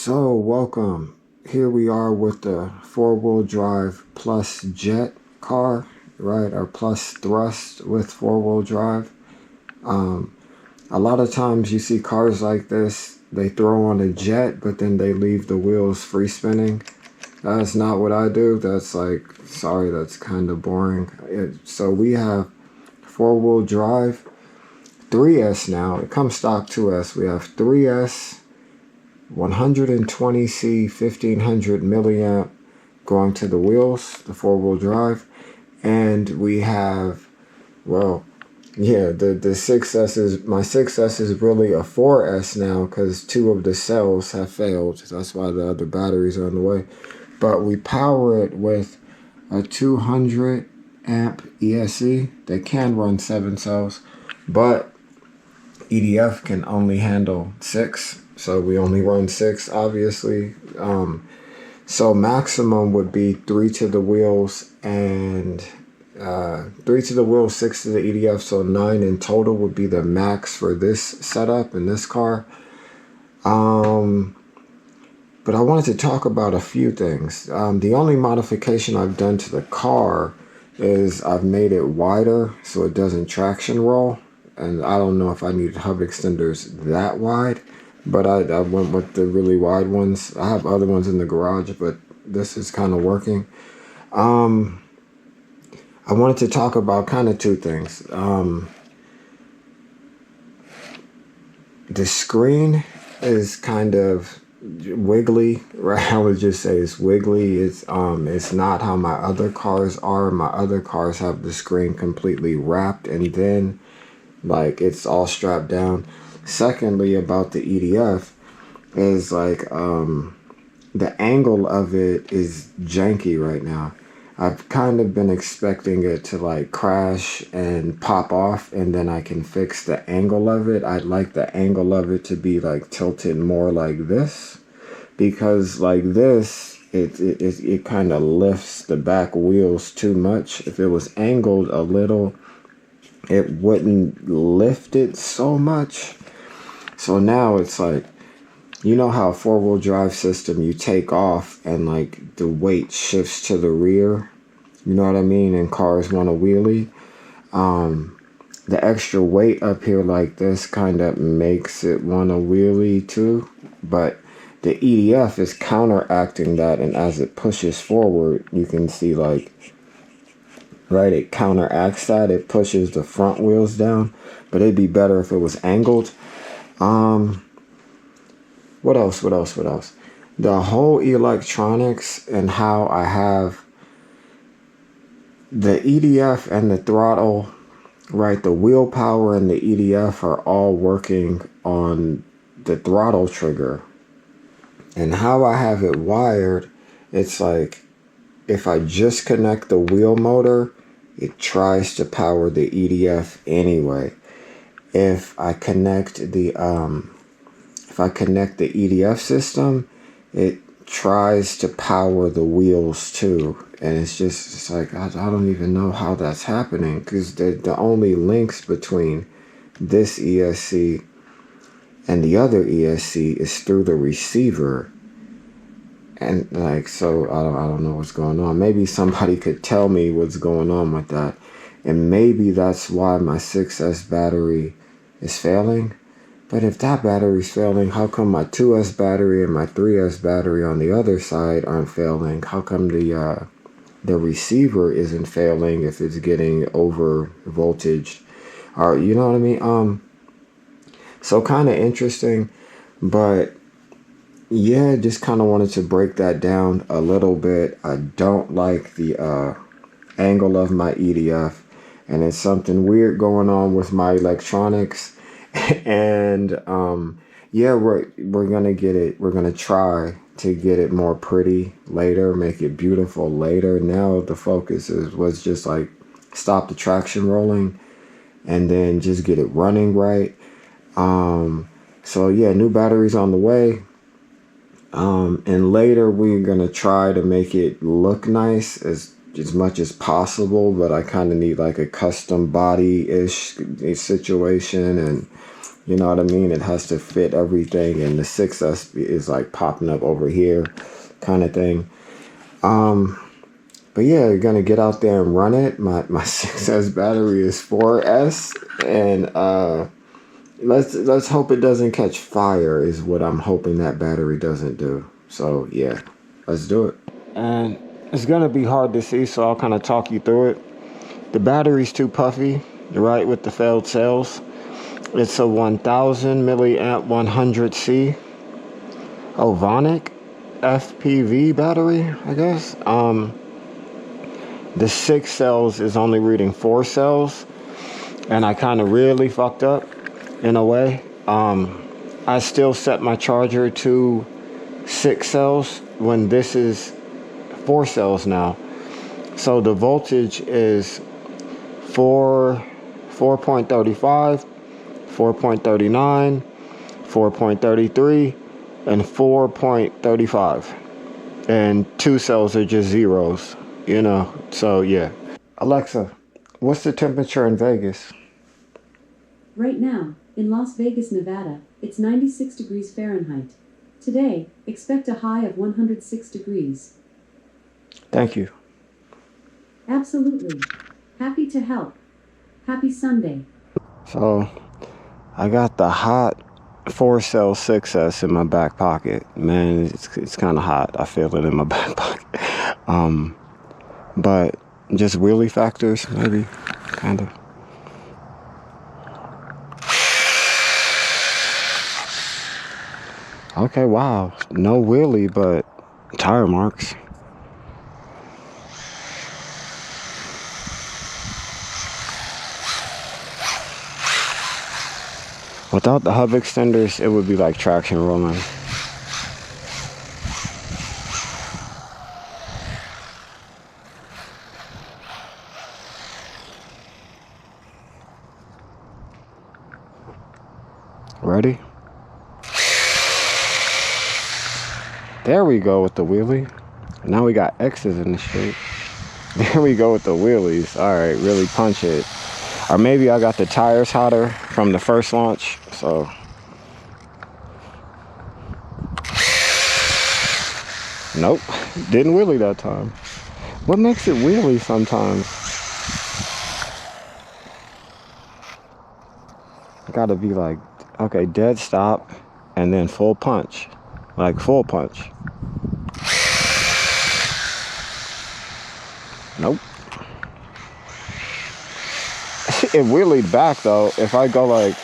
So welcome. Here we are with the four-wheel drive plus jet car, right? Or plus thrust with four-wheel drive. A lot of times you see cars like this, they throw on a jet, but then they leave the wheels free spinning. That's not what I do. That's like, sorry, that's kind of boring. So we have four-wheel drive, 3S now. It comes stock 2S. We have 3S. 120C 1500 milliamp going to the wheels, the four-wheel drive, and we have, well, yeah, the 6S is, my 6S is really a 4S now because two of the cells have failed. That's why the other batteries are on the way. But we power it with a 200 amp ESC. They can run 7 cells, but EDF can only handle 6. So we only run 6, obviously. So maximum would be 3 to the wheels and 3 to the wheels, 6 to the EDF. So 9 in total would be the max for this setup in this car. But I wanted to talk about a few things. The only modification I've done to the car is I've made it wider so it doesn't traction roll. And I don't know if I need hub extenders that wide, but I went with the really wide ones. I have other ones in the garage, but this is kind of working. I wanted to talk about kind of two things. The screen is kind of wiggly, right? I would just say it's wiggly. It's not how my other cars are. My other cars have the screen completely wrapped and then like it's all strapped down. Secondly, about the EDF is like the angle of it is janky right now. I've kind of been expecting it to like crash and pop off and then I can fix the angle of it. I'd like the angle of it to be like tilted more like this, because like this it kind of lifts the back wheels too much. If it was angled a little, it wouldn't lift it so much. So now it's like, you know how a four-wheel drive system, you take off and like the weight shifts to the rear, you know what I mean, and cars want to wheelie. The extra weight up here like this kind of makes it want to wheelie too, but the EDF is counteracting that, and as it pushes forward, you can see like, right, it counteracts that. It pushes the front wheels down, but it'd be better if it was angled. What else? The whole electronics and how I have the EDF and the throttle, right? The wheel power and the EDF are all working on the throttle trigger. And how I have it wired, it's like, if I just connect the wheel motor, it tries to power the EDF anyway. If I connect the EDF system, it tries to power the wheels too. And it's like, I don't even know how that's happening, because the only links between this ESC and the other ESC is through the receiver. And like, so I don't know what's going on. Maybe somebody could tell me what's going on with that. And maybe that's why my 6S battery is failing. But if that battery's failing, how come my 2S battery and my 3S battery on the other side aren't failing? How come the receiver isn't failing if it's getting over voltage? Or, you know what I mean? So kind of interesting, but yeah, just kind of wanted to break that down a little bit. I don't like the angle of my EDF, and it's something weird going on with my electronics. And yeah, we're gonna get it. We're gonna try to get it more pretty later, make it beautiful later. Now the focus was just like stop the traction rolling, and then just get it running right. So yeah, new batteries on the way. And later we're gonna try to make it look nice as much as possible, but I kind of need like a custom body-ish situation, and You know what I mean? It has to fit everything, and the 6S is like popping up over here, kind of thing. But yeah, you're gonna get out there and run it. My 6S battery is 4S, and let's hope it doesn't catch fire. Is what I'm hoping that battery doesn't do. So yeah, let's do it. And it's gonna be hard to see, so I'll kind of talk you through it. The battery's too puffy, right, with the failed cells. It's a 1000 milliamp 100C Ovonic FPV battery, I guess. The 6 cells is only reading 4 cells, and I kind of really fucked up in a way. I still set my charger to 6 cells when this is 4 cells now. So the voltage is 4.35, 4.39, 4.33, and 4.35. And 2 cells are just zeros, you know. So yeah. Alexa, what's the temperature in Vegas? Right now, in Las Vegas, Nevada, it's 96 degrees Fahrenheit. Today, expect a high of 106 degrees. Thank you. Absolutely. Happy to help. Happy Sunday. So I got the hot 4-cell 6S in my back pocket. Man, it's kind of hot. I feel it in my back pocket. But just wheelie factors, maybe, kind of. Okay, wow. No wheelie, but tire marks. Without the hub extenders, it would be like traction rolling. Ready? There we go with the wheelie. Now we got X's in the street. There we go with the wheelies. All right, really punch it. Or maybe I got the tires hotter from the first launch, so. Nope, didn't wheelie that time. What makes it wheelie sometimes? Gotta be like, okay, dead stop, and then full punch. Like full punch. Nope. It wheelied back though. If I go like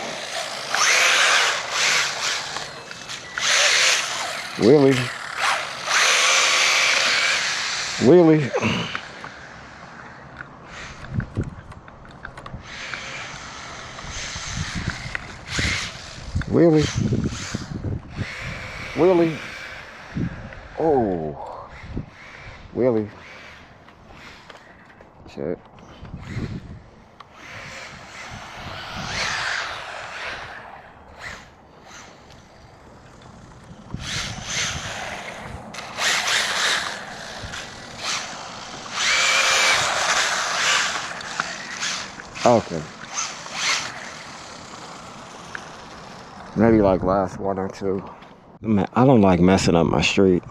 wheelie, wheelie, wheelie, wheelie, oh, wheelie, shit. Okay. Maybe like last one or two. Man, I don't like messing up my street.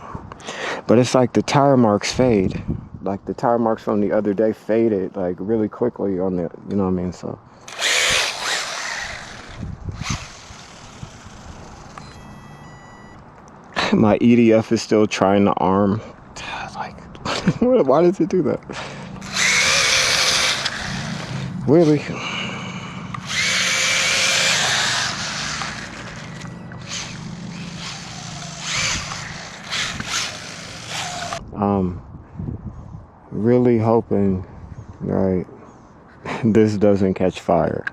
But it's like the tire marks fade. Like the tire marks from the other day faded like really quickly on the, you know what I mean? So. My EDF is still trying to arm. Like, why does it do that? Really? Really hoping, right, this doesn't catch fire.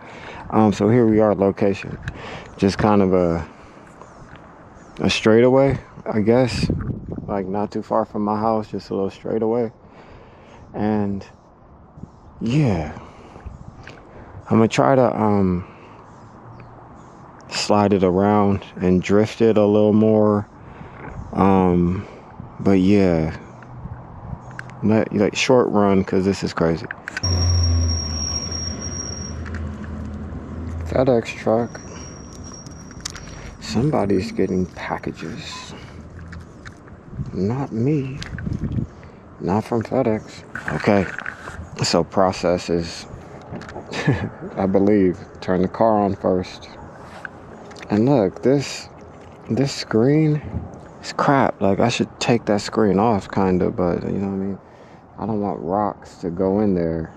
So here we are, location. Just kind of a straightaway, I guess. Like not too far from my house, just a little straightaway. And yeah, I'm gonna try to slide it around and drift it a little more. But yeah, like short run, because this is crazy. FedEx truck. Somebody's getting packages. Not me. Not from FedEx. Okay. So process is, I believe, turn the car on first. And look, this screen is crap. Like, I should take that screen off, kind of, but you know what I mean? I don't want rocks to go in there.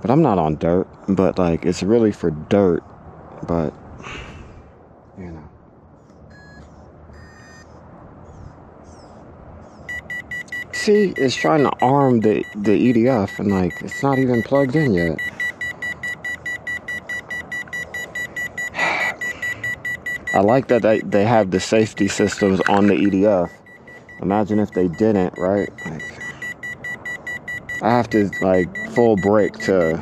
But I'm not on dirt, but like, it's really for dirt, but you know. See, it's trying to arm the EDF, and like, it's not even plugged in yet. I like that they have the safety systems on the EDF. Imagine if they didn't, right? Like, I have to like full brake to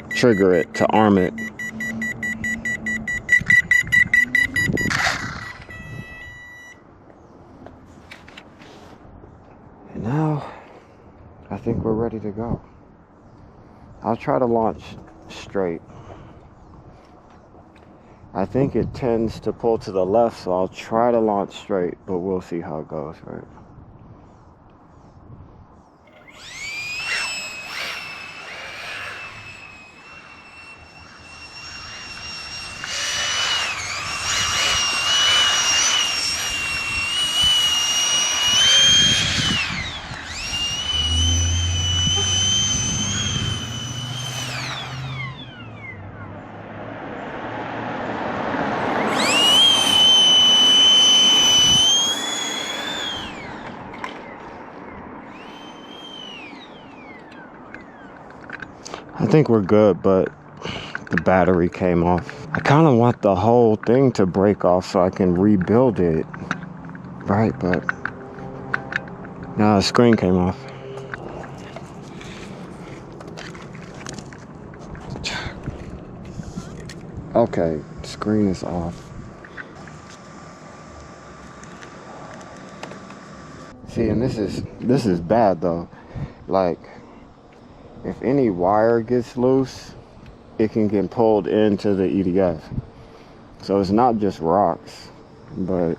trigger it, to arm it. And now, I think we're ready to go. I'll try to launch straight. I think it tends to pull to the left, so I'll try to launch straight, but we'll see how it goes, right? I think we're good, but the battery came off. I kind of want the whole thing to break off so I can rebuild it, right? But now the screen came off. Okay, screen is off. See, and this is bad though. Like, if any wire gets loose, it can get pulled into the EDF. So it's not just rocks, but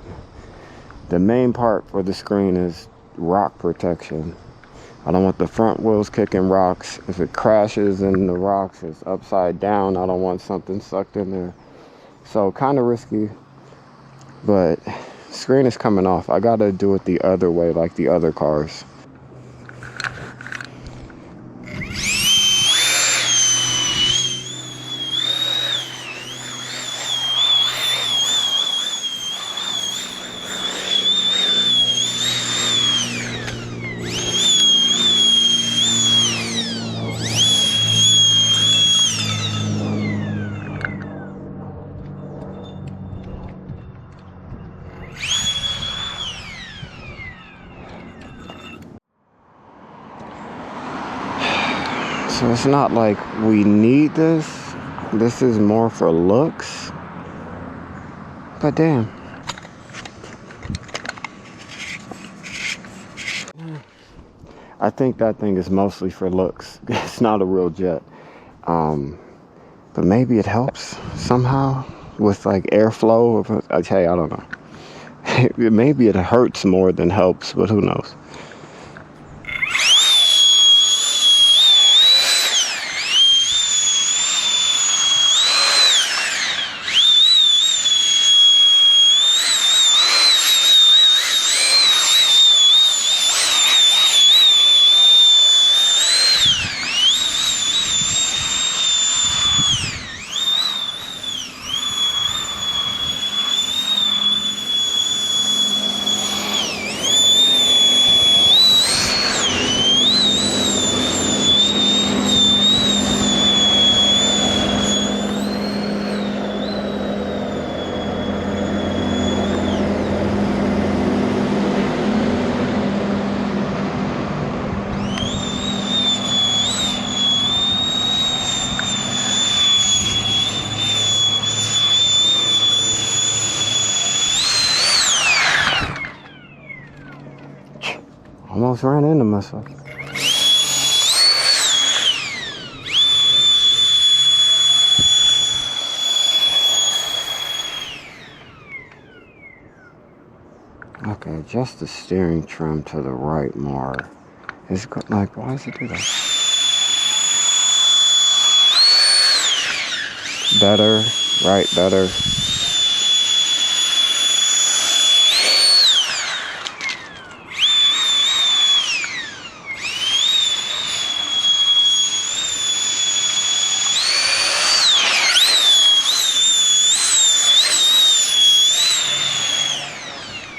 the main part for the screen is rock protection. I don't want the front wheels kicking rocks. If it crashes and the rocks is upside down, I don't want something sucked in there. So kind of risky, but screen is coming off. I gotta do it the other way, like the other cars. So it's not like we need this. This is more for looks. But damn. I think that thing is mostly for looks. It's not a real jet. But maybe it helps somehow with like airflow. Hey, I don't know. Maybe it hurts more than helps, but who knows? Almost ran into myself. adjust the steering trim to the right more. It's like, why does it do that? Better, right, better.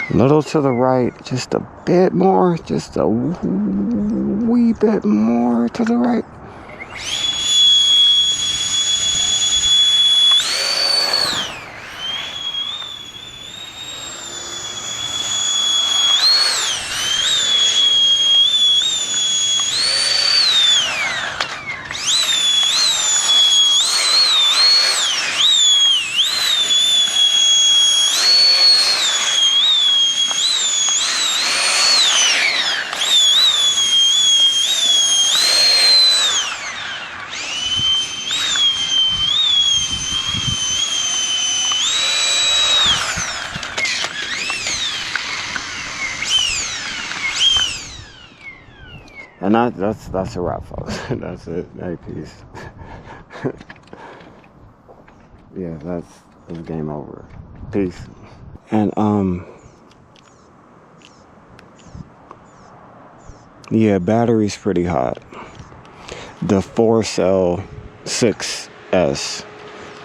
A little to the right, just a bit more, just a wee bit more to the right. And that's a wrap, folks. That's it. Hey, peace. Yeah, that's game over. Peace. And yeah, battery's pretty hot. The 4-cell 6S,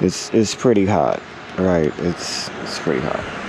it's pretty hot, right? It's pretty hot.